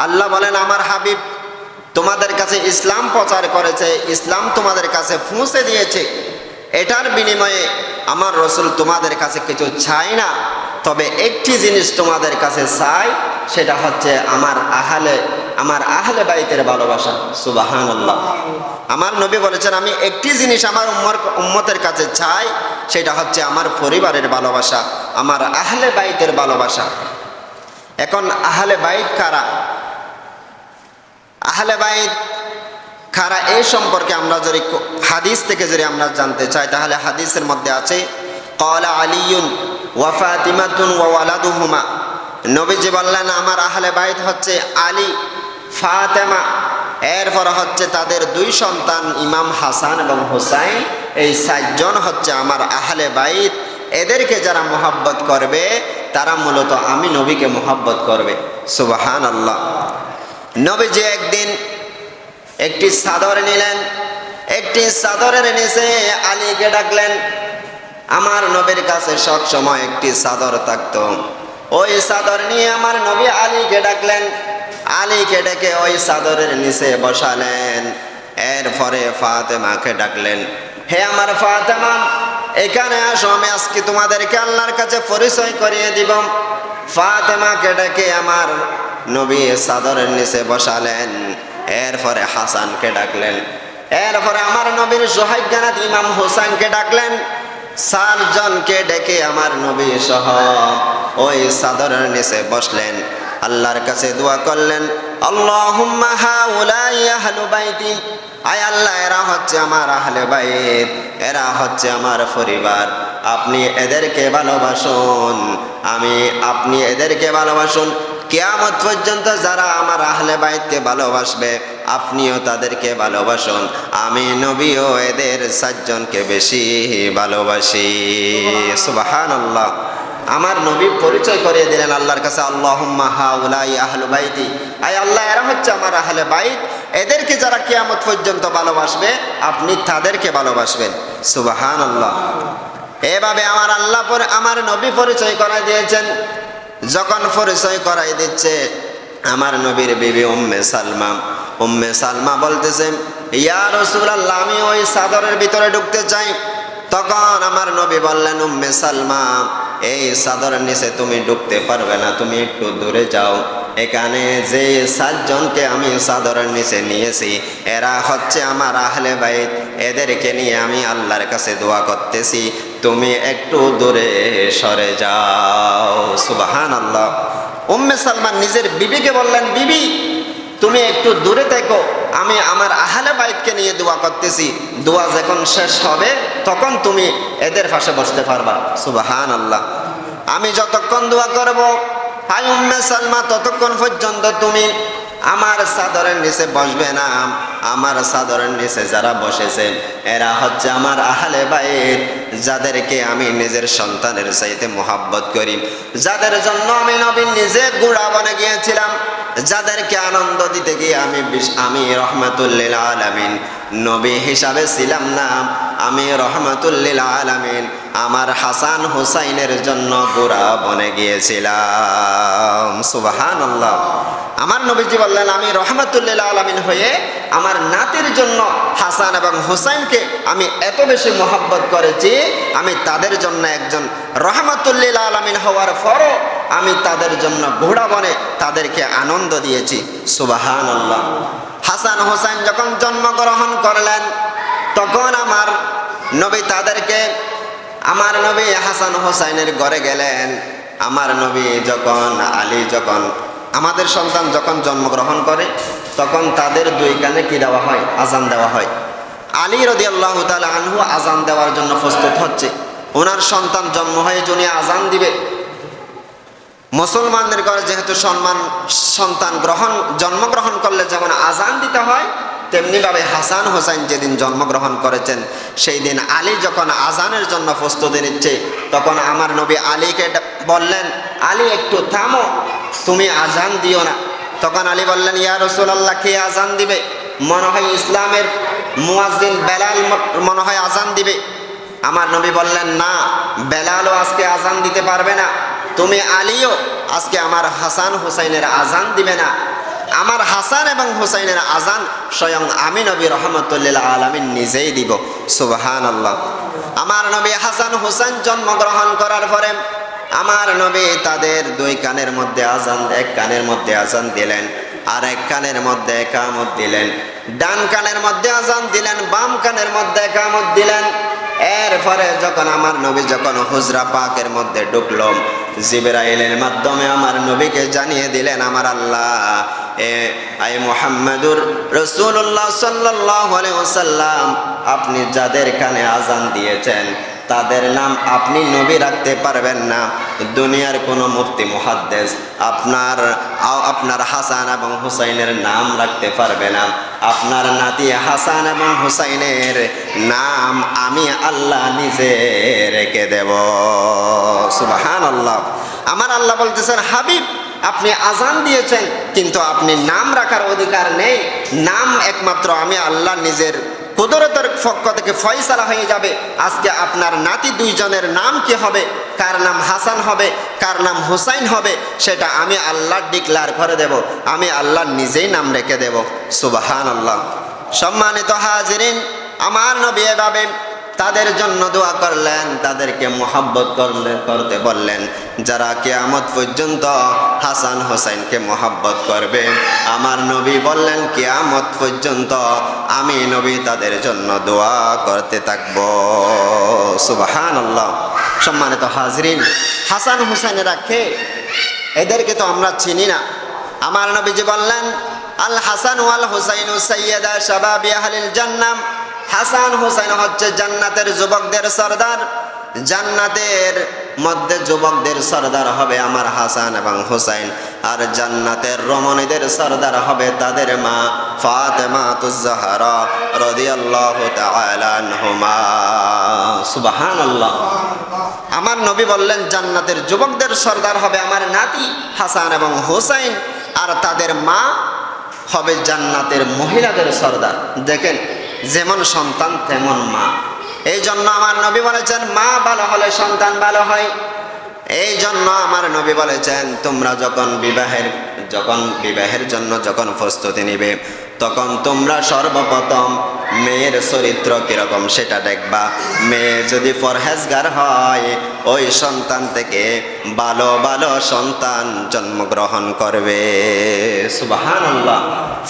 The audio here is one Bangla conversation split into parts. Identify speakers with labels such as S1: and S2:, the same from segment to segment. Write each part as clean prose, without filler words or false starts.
S1: আল্লাহ বলেন, আমার হাবিব তোমাদের কাছে ইসলাম প্রচার করেছে, ইসলাম তোমাদের কাছে পৌঁছে দিয়েছে, এটার বিনিময়ে আমার রসুল তোমাদের কাছে কিছু চাই না, তবে একটি জিনিস তোমাদের কাছে চাই, সেটা হচ্ছে আমার আহলে বাইতের ভালোবাসা। সুবহানাল্লাহ। আমার নবী বলেছেন, আমি একটি জিনিস আমার উম্মতের কাছে চাই, সেটা হচ্ছে আমার পরিবারের ভালোবাসা, আমার আহলে বাইতের ভালোবাসা। এখন আহলে বাইত কারা? আহলে বাইত কারা এই সম্পর্কে আমরা যদি হাদিস থেকে যদি আমরা জানতে চাই, তাহলে হাদিসের মধ্যে আছে, ক্বালা আলিয়ুন ওয়া ফাতিমাতুন ওয়া ওয়ালাদুহুমা। নবীজি বললেন, আমার আহলে বাইত হচ্ছে আলী, ফাতেমা, এরপর হচ্ছে তাদের দুই সন্তান ইমাম হাসান এবং হুসাইন। এই 4 জন হচ্ছে আমার আহলে বাইত। এদেরকে যারা মোহাব্বত করবে তারা মূলত আমি নবীকে মোহাব্বত করবে। সুবহানাল্লাহ। নবীজি একদিন একটি চাদর নিলেন, একটি চাদরের নিচে আলীকে ডাকলেন। আমার নবীর কাছে সব সময় একটি চাদর থাকতো, ওই চাদর নিয়ে আমার নবী আলীকে ডাকলেন। আলীকে ডেকে ওই চাদরের নিচে বসালেন। এরপরে ফাতেমাকে ডাকলেন, হে আমার ফাতেমা, এখানে আসো, আমি আজকে তোমাদেরকে আল্লাহর কাছে পরিচয় করিয়ে দিব। ফাতেমাকে ডেকে আমার নবী চাদরের নিচে বসালেন। এরপরে হাসানকে ডাকলেন। এরপরে আমার নবীর সোহাইজ্ঞানাত ইমাম হোসেনকে ডাকলেন। 4 জনকে ডেকে আমার নবী সহ ওই চাদরের নিচে বসলেন। আল্লাহর কাছে দোয়া করলেন, আল্লাহুম্মা হাউলাই আহলু বাইতি, আয় আল্লাহ, এরা হচ্ছে আমার আহলে বাইত, এরা হচ্ছে আমার পরিবার, আপনি এদেরকে ভালোবাসুন, আপনি এদেরকে ভালোবাসুন। কিয়ামত পর্যন্ত যারা আমার আহলে বাইতকে ভালোবাসবে, আপনিও তাদেরকে ভালোবাসুন। আমি নবীও এদের 4 জনকে বেশি ভালোবাসি। সুবহানাল্লাহ। আমার নবী পরিচয় করিয়ে দিলেন আল্লাহর কাছে, আল্লাহুম্মা হাউলাই আহলু বাইতি, আয় আল্লাহ, এরা হচ্ছে আমার আহলে বাইত, এদেরকে যারা কিয়ামত পর্যন্ত ভালোবাসবে, আপনি তাদেরকে ভালোবাসবেন। সুবহানাল্লাহ। এভাবে আমার নবী পরিচয় করাই দিয়েছেন। যখন পরিচয় করাই দিচ্ছে, আমার নবীর বিবি উম্মে সালমা বলতেছে, ইয়া রাসূলুল্লাহ, আমি ওই চাদরের ভিতরে ঢুকতে চাই। তখন আমার নবী বললেন, উম্মে সালমা, এই চাদরের নিচে তুমি ঢুকতে পারবে না, তুমি একটু দূরে যাও। এখানে যে 4 জনকে আমি চাদরের নিচে নিয়েছি, এরা হচ্ছে আমার আহলে বাইত, এদেরকে নিয়ে আমি আল্লাহর কাছে দোয়া করতেছি, তুমি একটু দূরে সরে যাও। সুবহানাল্লাহ। উম্মে সালমা নিজের বিবিকে বললেন, বিবি, তুমি একটু দূরে থেকো, আমি আমার আহলে বাইতকে নিয়ে দোয়া করতেছি, দোয়া যখন শেষ হবে তখন তুমি এদের পাশে বসতে পারবা। সুবহানাল্লাহ। আমি যতক্ষণ দোয়া করব, হাই উম্মে সালমা, ততক্ষণ পর্যন্ত তুমি আমার চাদরের নিচে বসবে না। আমার চাদরের নিচে যারা বসেছে, এরা হচ্ছে আমার আহলে বাইত, যাদেরকে আমি নিজের সন্তানের চাইতে মোহাব্বত করি, যাদের জন্য আমি নবী নিজে গুড়া বনে গিয়েছিলাম, যাদেরকে আনন্দ দিতে গিয়ে আমি রহমাতুল লিল আলামিন নবী হিসাবে ছিলাম না, আমি রহমাতুল লিল আলামিন আমার হাসান হুসাইনের জন্য গুড়া বনে গিয়েছিলাম। সুবহানাল্লাহ। আমার নবীজি বললেন, আমি রহমাতুল লিল আলামিন হয়ে আমার নাতির জন্য হাসান এবং হুসাইনকে আমি এত বেশি মোহাব্বত করেছি, আমি তাদের জন্য একজন রহমাতুল লিল আলামিন হওয়ার পরও আমি তাদের জন্য ঘোড়া বনে তাদেরকে আনন্দ দিয়েছি। সুবহানাল্লাহ। হাসান হুসাইন যখন জন্মগ্রহণ করলেন, তখন আমার নবী হাসান হুসাইনের ঘরে গেলেন। আমার নবী যখন আমাদের সন্তান যখন জন্মগ্রহণ করে, তখন তাদের 2 কানে কি দেওয়া হয়? আজান দেওয়া হয়। আলী রাদিয়াল্লাহু তাআলা আনহু আজান দেওয়ার জন্য প্রস্তুত হচ্ছে। ওনার সন্তান জন্ম হয়ে যিনি আজান দিবে, মুসলমানদের ঘরে যেহেতু সন্তান জন্মগ্রহণ করলে যেমন আজান দিতে হয়, তেমনিভাবে হাসান হোসেন যেদিন জন্মগ্রহণ করেছেন, সেই দিন আলী যখন আজানের জন্য প্রস্তুতি নিচ্ছে, তখন আমার নবী আলীকে বললেন, আলী, একটু থামো, তুমি আজান দিও না। তখন আলী বললেন, ইয়া রাসূলুল্লাহ, কে আজান দিবে? মনে হয় ইসলামের মুয়াজ্জিন বেলাল মনে হয় আজান দিবে। আমার নবী বললেন, না, বেলালও আজকে আজান দিতে পারবে না, তুমি আলীও আজকে আমার হাসান হুসাইনের আজান দিবে না। আমার হাসান এবং হুসাইনের আজান স্বয়ং আমি নবী রহমতুল্লিল আলামিন নিজেই দিব। সুবহানাল্লাহ। আমার নবী হাসান হুসাইন জন্মগ্রহণ করার পরে আমার নবী তাদের দুই কানের মধ্যে আজান, এক কানের মধ্যে আজান দিলেন, আর এক কানের মধ্যে একামত দিলেন। ডান কানের মধ্যে আজান দিলেন, বাম কানের মধ্যে একামত দিলেন। এরপরে যখন আমার নবী যখন হুজরা পাকের মধ্যে ঢুকলো, জিবরাইলের মাধ্যমে আমার নবীকে জানিয়ে দিলেন, আমার আল্লাহ মুহাম্মাদুর রাসূলুল্লাহ সাল্লাল্লাহু আলাইহি ওয়াসাল্লাম, আপনি যাদের কানে আজান দিয়েছেন তাদের নাম আপনি নবী রাখতে পারবেন না। দুনিয়ার কোনো মুফতি মুহাদ্দিস আপনার হাসান এবং হুসাইনের নাম রাখতে পারবে না। আপনার নাতি হাসান এবং হুসাইনের নাম আমি আল্লাহ নিজে রেখে দেব। সুবহানাল্লাহ। আমার আল্লাহ বলতেছেন, হাবিব আপনি আজান দিয়েছেন কিন্তু আপনি নাম রাখার অধিকার নেই। নাম একমাত্র আমি আল্লাহ নিজের কুদরতের পক্ষ থেকে ফয়সালা হয়ে যাবে। আজকে আপনার নাতি দুইজনের নাম কি হবে, কার নাম হাসান হবে, কার নাম হুসাইন হবে, সেটা আমি আল্লাহ ডিক্লার করে দেব। আমি আল্লাহ নিজেই নাম রেখে দেব। সুবহানাল্লাহ। সম্মানিত হাজিরিন, আমার নবী এভাবে তাদের জন্য দোয়া করলেন, তাদেরকে মোহাব্বত করতে বললেন। যারা কিয়ামত পর্যন্ত হাসান হোসাইনকে মোহাব্বত করবে, আমার নবী বললেন কিয়ামত পর্যন্ত আমি নবী তাদের জন্য দোয়া করতে থাকব। সুবহানাল্লাহ। সম্মানিত হাজরিন, হাসান হোসাইনেরা কে? এদেরকে তো আমরা চিনি না। আমার নবীজি বললেন, আল হাসান ওয়াল হুসাইন সাইয়্যিদা শাবাবি আহলিল জান্নাহ। হাসান হুসাইন হচ্ছে জান্নাতের যুবকদের সরদার। জান্নাতের মধ্যে যুবকদের সরদার হবে আমার হাসান এবং হুসাইন, আর জান্নাতের রমণীদের সরদার হবে তাদের মা ফাতেমাতুজ জাহরা রাদিয়াল্লাহু তাআলা আনহুমা। সুবহানাল্লাহ। আমার নবী বললেন জান্নাতের যুবকদের সরদার হবে আমার নাতি হাসান এবং হুসাইন, আর তাদের মা হবে জান্নাতের মহিলাদের সরদার। দেখেন, যেমন সন্তান তেমন মা। এই জন্য আমার নবী বলেছেন মা ভালো হলে সন্তান ভালো হয়। এই জন্য আমার নবী বলেছেন তোমরা যখন বিবাহের জন্য যখন প্রস্তুতি নিবে, তখন তোমরা সর্বপ্রথম মেয়ের চরিত্র কিরকম সেটা দেখবা। মেয়ে যদি পরহেজগার হয়, ওই সন্তান থেকে ভালো ভালো সন্তান জন্মগ্রহণ করবে। সুবহানাল্লাহ।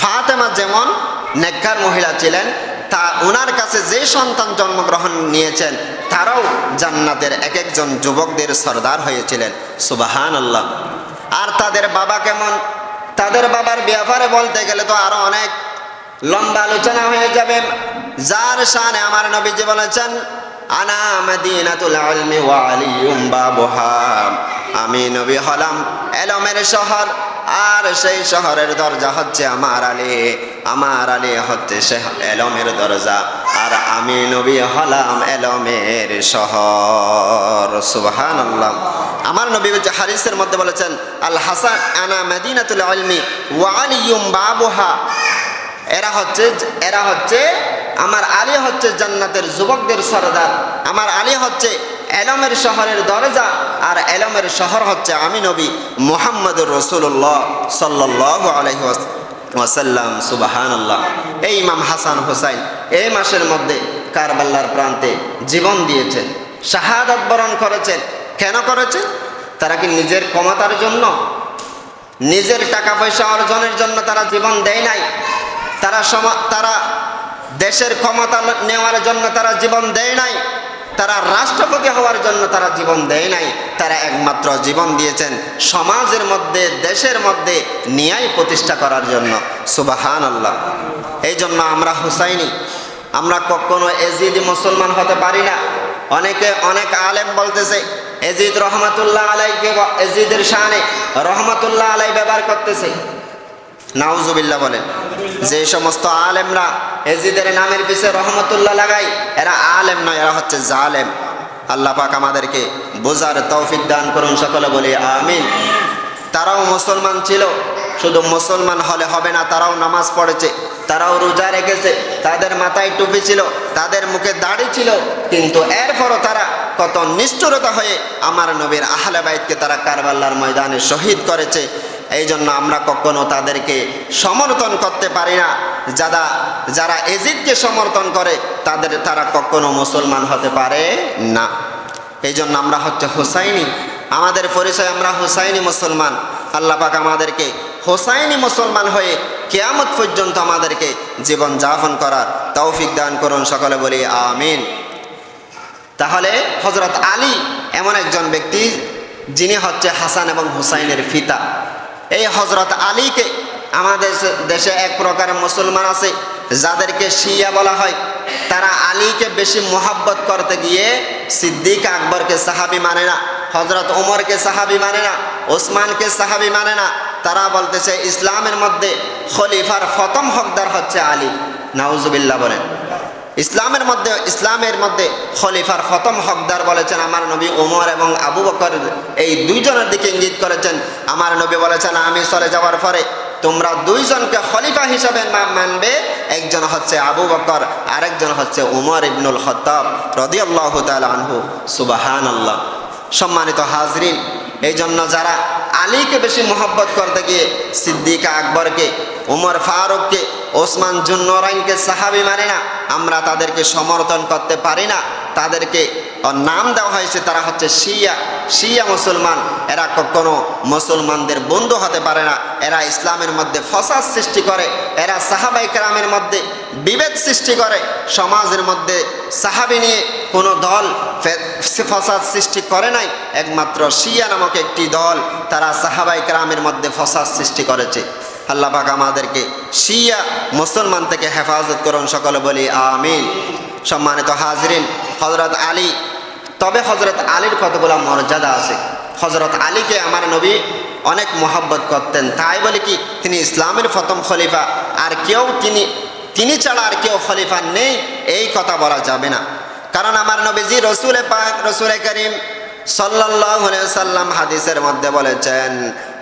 S1: ফাতেমা যেমন নেককার মহিলা ছিলেন, তা ওনার কাছে যে সন্তান জন্মগ্রহণ নিয়েছেন তারাও জান্নাতের এক একজন যুবকদের সরদার হয়েছিলেন। সুবহানাল্লাহ। আর তাদের বাবা কেমন? তাদের বাবার ব্যাপারে বলতে গেলে তো আরো অনেক লম্বা আলোচনা হয়ে যাবে। যার শানে আমার নবীজি বলেছেন, আনা মাদিনাতুল ইলমি ওয়া আলিয়ুম বাবুহা। আমি নবী হলাম এলমের শহর, আর সেই শহরের দরজা হচ্ছে আমার আলী। আমার আলী হচ্ছে সে এলমের দরজা, আর আমি নবী হলাম এলমের শহর। সুবহানাল্লাহ। আমার নবী হাদিসের মধ্যে বলেছেন, আল হাসান আনা মাদিনাতুল ইলমি ওয়া আলিয়ুম বাবুহা। এরা হচ্ছে আমার আলী হচ্ছে জান্নাতের যুবকদের সরদার। আমার আলী হচ্ছে এলমের শহরের দরজা, আর এলমের শহর হচ্ছে আমি নবী মুহাম্মদুর রাসূলুল্লাহ সাল্লাল্লাহু আলাইহি ওয়াসাল্লাম। সুবহানাল্লাহ। এই ইমাম হাসান হুসাইন এই মাসের মধ্যে কারবালার প্রান্তে জীবন দিয়েছেন, শাহাদাত বরণ করেছেন। কেন করেছেন? তারা কি নিজের ক্ষমতার জন্য, নিজের টাকা পয়সা অর্জনের জন্য তারা জীবন দেয় নাই। তারা দেশের ক্ষমতা নেওয়ার জন্য তারা জীবন দেয় নাই। তারা রাষ্ট্রপতি হওয়ার জন্য তারা জীবন দেয় নাই। তারা একমাত্র জীবন দিয়েছেন সমাজের মধ্যে, দেশের মধ্যে ন্যায় প্রতিষ্ঠা করার জন্য। সুবহানাল্লাহ। এই জন্য আমরা হুসাইনি, আমরা কখনো এজিদি মুসলমান হতে পারি না। অনেক আলেম বলতেছে এজিদ রহমাতুল্লাহ আলাইকে এজিদের শানে রহমাতুল্লাহ আলাই ব্যবহার করতেছে। নাউজুবিল্লাহ বলেন। যে সমস্ত আলেমরা এজিদের নামের পিছে রহমতুল্লাহ লাগাই, এরা আলেম নয়, এরা হচ্ছে জালেম। আল্লাহ পাক আমাদেরকে বোঝার তৌফিক দান করুন, সকলে বলি আমিন। তারাও মুসলমান ছিল, শুধু মুসলমান হলে হবে না, তারাও নামাজ পড়েছে, তারাও রোজা রেখেছে, তাদের মাথায় টুপি ছিল, তাদের মুখে দাড়ি ছিল, কিন্তু এরপরও তারা কত নিষ্ঠুরতা হয়ে আমার নবীর আহলে বাইতকে তারা কারবালার ময়দানে শহীদ করেছে। এই জন্য আমরা কখনো তাদেরকে সমর্থন করতে পারি না। যারা এজিদকে সমর্থন করে তারা কখনো মুসলমান হতে পারে না। এই জন্য আমরা হচ্ছে হুসাইনি, আমাদের পরিচয় আমরা হুসাইনি মুসলমান। আল্লাহ পাক আমাদেরকে হুসাইনি মুসলমান হয়ে কিয়ামত পর্যন্ত আমাদেরকে জীবন যাপন করার তৌফিক দান করুন, সকলে বলি আমিন। তাহলে হযরত আলী এমন একজন ব্যক্তি যিনি হচ্ছে হাসান এবং হুসাইনের পিতা। এই হযরত আলীকে আমাদের দেশে এক প্রকার মুসলমান আছে যাদেরকে শিয়া বলা হয়। তারা আলীকে বেশি মোহাব্বত করতে গিয়ে সিদ্দিক আকবরকে সাহাবী মানে না, হযরত ওমরকে সাহাবী মানে না, ওসমানকে সাহাবী মানে না। তারা বলতেছে ইসলামের মধ্যে খলিফার প্রথম হকদার হচ্ছে আলী। নাউজুবিল্লাহ বলেন। ইসলামের মধ্যে খলিফার প্রথম হকদার বলেছেন আমার নবী ওমর এবং আবু বকর, এই দুইজনের দিকে ইঙ্গিত করেছেন। আমার নবী বলেছেন আমি চলে যাওয়ার পরে তোমরা দুইজনকে খলিফা হিসাবে মানবে, একজন হচ্ছে আবু বকর, আরেকজন হচ্ছে উমর ইবনুল খাত্তাব রাদিয়াল্লাহু তাআলা আনহু। সুবহানাল্লাহ। সম্মানিত হাজরিন, এই জন্য যারা আলীকে বেশি মোহাব্বত করতে গিয়ে সিদ্দিক আকবরকে, উমর ফারুককে, ওসমান জুন্নরাইনকে সাহাবী মানে না, আমরা তাদেরকে সমর্থন করতে পারি না। তাদেরকে নাম দেওয়া হয়েছে তারা হচ্ছে শিয়া মুসলমান। এরা কখনো মুসলমানদের বন্ধু হতে পারে না। এরা ইসলামের মধ্যে ফসাদ সৃষ্টি করে, এরা সাহাবায়ে কেরামের মধ্যে বিভেদ সৃষ্টি করে। সমাজের মধ্যে সাহাবী নিয়ে কোনো দল ফসাদ সৃষ্টি করে নাই, একমাত্র শিয়া নামক একটি দল তারা সাহাবায়ে কেরামের মধ্যে ফসাদ সৃষ্টি করেছে। আল্লাহ পাক আমাদেরকে শিয়া মুসলমান থেকে হেফাজত করুন, সকলে বলি আমিন। সম্মানিত হাজরিন, হযরত আলী, তবে হযরত আলীর কতগুলো মর্যাদা আছে। হযরত আলীকে আমার নবী অনেক মোহাব্বত করতেন, তাই বলে কি তিনি ইসলামের প্রথম খলিফা আর কেউ তিনি ছাড়া আর কেউ খলিফা নেই এই কথা বলা যাবে না। কারণ আমার নবীজি রসুল পাক রসুলে করিম সাল্লাল্লাহু আলাইহি সাল্লাম হাদিসের মধ্যে বলেছেন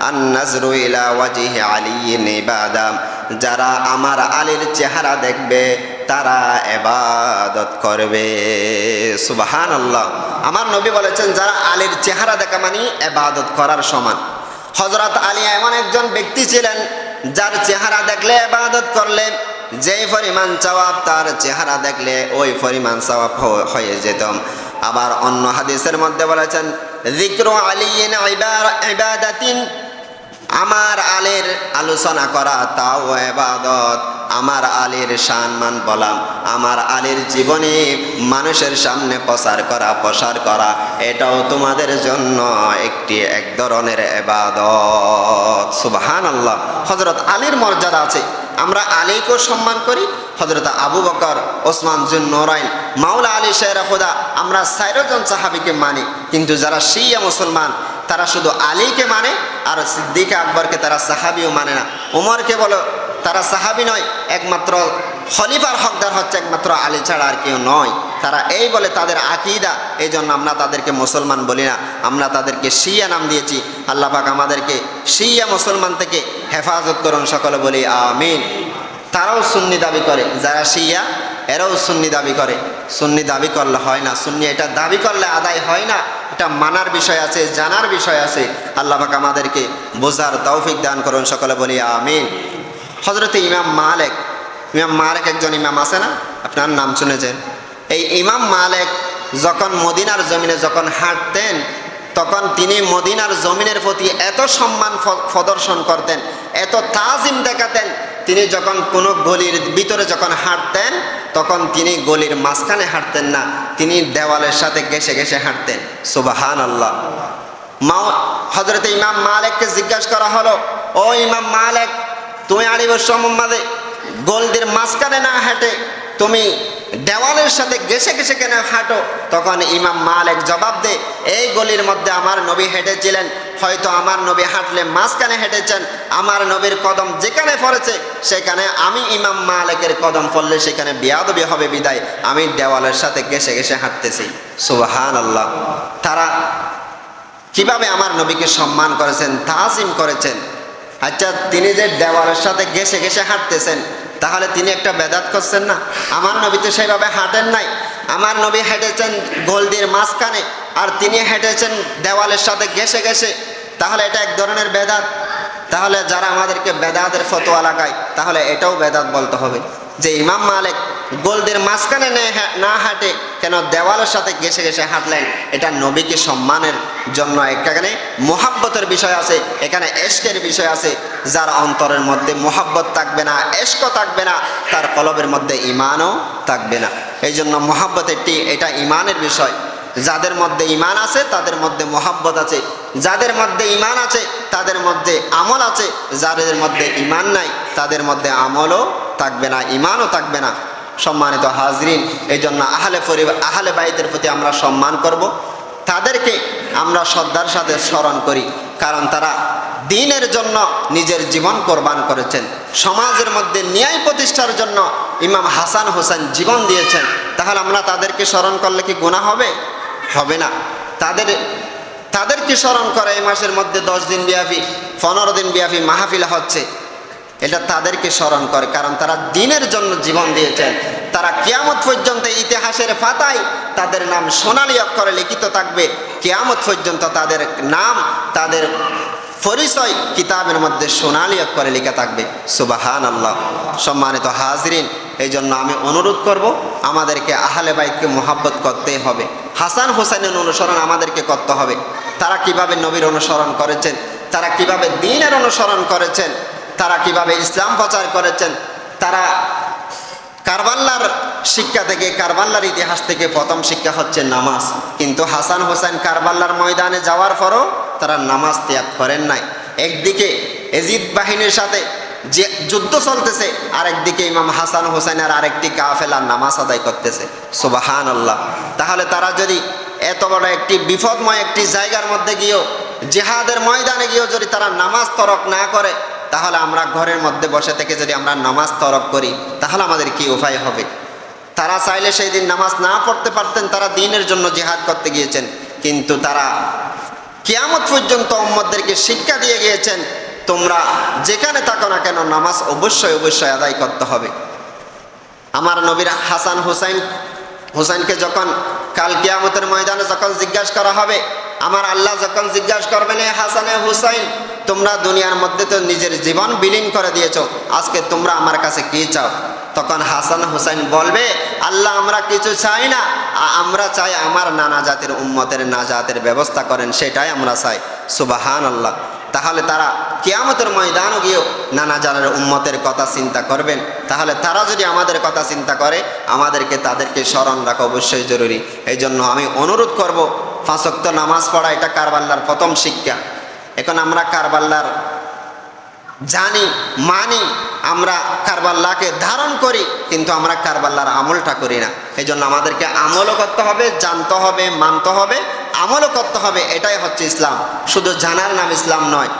S1: আন-নাজরু ইলা ওয়াজহি আলিয়্যিন ইবাদা, যারা আমার আলীর চেহারা দেখবে তারা ইবাদত করবে। সুবহানাল্লাহ। আমার নবী বলেছেন যারা আলীর চেহারা দেখা মানে ইবাদত করার সমান। হযরত আলী এমন একজন ব্যক্তি ছিলেন যার চেহারা দেখলে ইবাদত করলে যেই পরিমাণ সওয়াব তার চেহারা দেখলে ওই পরিমাণ সওয়াব হয়ে যেত। আবার অন্য হাদিসের মধ্যে বলেছেন যিকরু আলিয়্যিন ইবাদাতিন, আমার আলীর আলোচনা করা তাও ইবাদত। আমার আলীর সম্মান বলা, আমার আলীর জীবনী মানুষের সামনে প্রচার করা এটাও তোমাদের জন্য এক ধরনের ইবাদত। সুবহানাল্লাহ। হযরত আলীর মর্যাদা আছে, আমরা আলীকেও সম্মান করি। হযরত আবু বকর, ওসমান জুন্নুরাইন, মাওলা আলী শেরে খুদা, আমরা 4 জন সাহাবীকে মানি। কিন্তু যারা শিয়া মুসলমান তারা শুধু আলীকে মানে আর সিদ্দিক আকবরকে তারা সাহাবীও মানে না। উমরকে বলো তারা সাহাবী নয়, একমাত্র খলিফার হকদার হচ্ছে একমাত্র আলী ছাড়া আর কেউ নয়। তারা এই বলে তাদের আকীদা। এই জন্য আমরা তাদেরকে মুসলমান বলি না, আমরা তাদেরকে শিয়া নাম দিয়েছি। আল্লাহ পাক আমাদেরকে শিয়া মুসলমান থেকে হেফাজত করুন, সকলে বলি আমিন। তারাও সুন্নি দাবি করে, যারা শিয়া এরাও সুন্নি দাবি করে। সুন্নি দাবি করলে হয় না, সুন্নি এটা দাবি করলে আদায় হয় না, এটা মানার বিষয় আছে, জানার বিষয় আছে। আল্লাহ পাক আমাদেরকে বোঝার তৌফিক দান করুন, সকলে বলি আমিন। হযরত ইমাম মালিক একজন ইমাম আছে না, আপনার নাম শুনেছেন। এই ইমাম মালিক যখন মদিনার জমিনে যখন হাঁটতেন তখন তিনি মদিনার জমিনের প্রতি এত সম্মান প্রদর্শন করতেন, এত তাজিম দেখাতেন। তিনি যখন কোনো গলির ভিতরে যখন হাঁটতেন তখন তিনি গলির মাঝখানে হাঁটতেন না, তিনি দেওয়ালের সাথে ঘেঁষে ঘেঁষে হাঁটতেন। সুবহানাল্লাহ। হযরত ইমাম মালিককে জিজ্ঞাসা করা হলো, ও ইমাম মালিক, তুমি আড়িবর্ষ মোহাম্মদে গলির মাঝখানে না হেঁটে তুমি দেওয়ালের সাথে ঘেঁষে ঘেঁষে কেন হাঁটো? তখন ইমাম মালিক জবাব দেয়, এই গলির মধ্যে আমার নবী হেঁটেছিলেন, হয়তো আমার নবী হাঁটলে মাঝখানে হেঁটেছেন, আমার নবীর কদম যেখানে পড়েছে সেখানে আমি ইমাম মালিকের কদম পড়লে সেখানে বেয়াদবি হবে, বিদায় আমি দেওয়ালের সাথে ঘেঁষে ঘেঁষে হাঁটতেছি। সুবহানাল্লাহ। তারা কিভাবে আমার নবীকে সম্মান করেছেন, তাজিম করেছেন। আচ্ছা, তিনি যে দেওয়ালের সাথে ঘেঁষে ঘেঁষে হাঁটতেছেন তাহলে তিনি একটা বেদাত করছেন না? আমার নবী তো সেইভাবে হাঁটেন নাই। আমার নবী হেঁটেছেন গলদির মাঝখানে আর তিনি হেঁটেছেন দেওয়ালের সাথে ঘেঁষে ঘেঁষে, তাহলে এটা এক ধরনের বেদাত। তাহলে যারা আমাদেরকে বেদাতের ফতোয়া লাগায় তাহলে এটাও বেদাত বলতে হবে যে ইমাম মালিক গোলদের মাঝখানে না হাঁটে কেন দেওয়ালের সাথে ঘেসে ঘেসে হাঁটলেন। এটা নবীকে সম্মানের জন্য এখানে মোহাব্বতের বিষয় আছে, এখানে এশকের বিষয় আছে। যার অন্তরের মধ্যে মোহাব্বত থাকবে না, এশক থাকবে না, তার কলবের মধ্যে ইমানও থাকবে না। এই জন্য মোহাব্বত এটা ইমানের বিষয়। যাদের মধ্যে ইমান আছে তাদের মধ্যে মোহাব্বত আছে, যাদের মধ্যে ইমান আছে তাদের মধ্যে আমল আছে, যাদের মধ্যে ইমান নাই তাদের মধ্যে আমলও থাকবে না, ইমানও থাকবে না। সম্মানিত হাজরিন, এই জন্য আহলে বাইতের প্রতি আমরা সম্মান করব, তাদেরকে আমরা শ্রদ্ধার সাথে স্মরণ করি, কারণ তারা দ্বীনের জন্য নিজের জীবন কোরবান করেছেন। সমাজের মধ্যে ন্যায় প্রতিষ্ঠার জন্য ইমাম হাসান হোসেন জীবন দিয়েছেন। তাহলে আমরা তাদেরকে স্মরণ করলে কি গুনাহ হবে? হবে না। তাদেরকে স্মরণ করে এই মাসের মধ্যে 10 দিন ব্যাপী 15 দিন ব্যাপী মাহফিল হচ্ছে, এটা তাদেরকে স্মরণ করে, কারণ তারা দ্বীনের জন্য জীবন দিয়েছেন। তারা কিয়ামত পর্যন্ত ইতিহাসের পাতায় তাদের নাম সোনালী অক্ষরে লিখিত থাকবে। কিয়ামত পর্যন্ত তাদের নাম, তাদের পরিচয় কিতাবের মধ্যে সোনালী অক্ষরে লেখা থাকবে। সুবহানাল্লাহ। সম্মানিত হাজরিন, এই জন্য আমি অনুরোধ করব আমাদেরকে আহলে বাইতকে মোহাব্বত করতেই হবে। হাসান হোসেনের অনুসরণ আমাদেরকে করতে হবে। তারা কিভাবে নবীর অনুসরণ করেছেন, তারা কিভাবে দ্বীনের অনুসরণ করেছেন, তারা কিভাবে ইসলাম প্রচার করেছেন। তারা কারবালার শিক্ষা থেকে, কারবালার ইতিহাস থেকে প্রথম শিক্ষা হচ্ছে নামাজ। কিন্তু হাসান হোসেন কারবালার ময়দানে যাওয়ার পরও তারা নামাজ ত্যাগ করেন নাই। একদিকে এজিদ বাহিনীর সাথে যে যুদ্ধ চলতেছে, আরেকদিকে ইমাম হাসান হোসেনের আরেকটি কাফেলা নামাজ আদায় করতেছে। সুবহানাল্লাহ। তাহলে তারা যদি এত বড় একটি বিপদময় একটি জায়গার মধ্যে গিয়েও, জিহাদের ময়দানে গিয়েও যদি তারা নামাজ তরক না করে, তাহলে আমরা ঘরের মধ্যে বসে থেকে যদি আমরা নামাজ তরক করি, তাহলে আমাদের কি উপায় হবে? তারা চাইলে সেই দিন নামাজ না পড়তে পারতেন, তারা দ্বীনের জন্য জিহাদ করতে গিয়েছেন। কিন্তু তারা কিয়ামত পর্যন্ত উম্মতদেরকে শিক্ষা দিয়ে গিয়েছেন, তোমরা যেখানে থাকো না কেন নামাজ অবশ্যই অবশ্যই আদায় করতে হবে। আমার নবীর হাসান হুসাইনকে যখন কাল কিয়ামতের ময়দানে যখন জিজ্ঞাসা করা হবে, আমার আল্লাহ যখন জিজ্ঞাসা করবেন, এ হাসানে হুসাইন, তোমরা দুনিয়ার মধ্যে তো নিজের জীবন বিলীন করে দিয়েছো, আজকে তোমরা আমার কাছে কি চাও? তখন হাসান হুসাইন বলবে, আল্লাহ আমরা কিছু চাই না, আমরা চাই আমার নানা জাতির উম্মতের নাজাতের ব্যবস্থা করেন, সেটাই আমরা চাই। সুবহানাল্লাহ। তাহলে তারা কিয়ামতের ময়দানও গিয়েও নানা জানের উম্মতের কথা চিন্তা করবেন। তাহলে তারা যদি আমাদের কথা চিন্তা করে, আমাদেরকে তাদেরকে স্মরণ রাখা অবশ্যই জরুরি। এই জন্য আমি অনুরোধ করব, 5 ওয়াক্ত নামাজ পড়া এটা কারবালার প্রথম শিক্ষা। এখন আমরা কারবালার জানি, মানি, আমরা কারবালাকে ধারণ করি, কিন্তু আমরা কারবালার আমলটা করি না। এই জন্য আমাদেরকে আমলও করতে হবে, জানতে হবে, মানতে হবে, আমলও করতে হবে। এটাই হচ্ছে ইসলাম। শুধু জানার নাম ইসলাম নয়,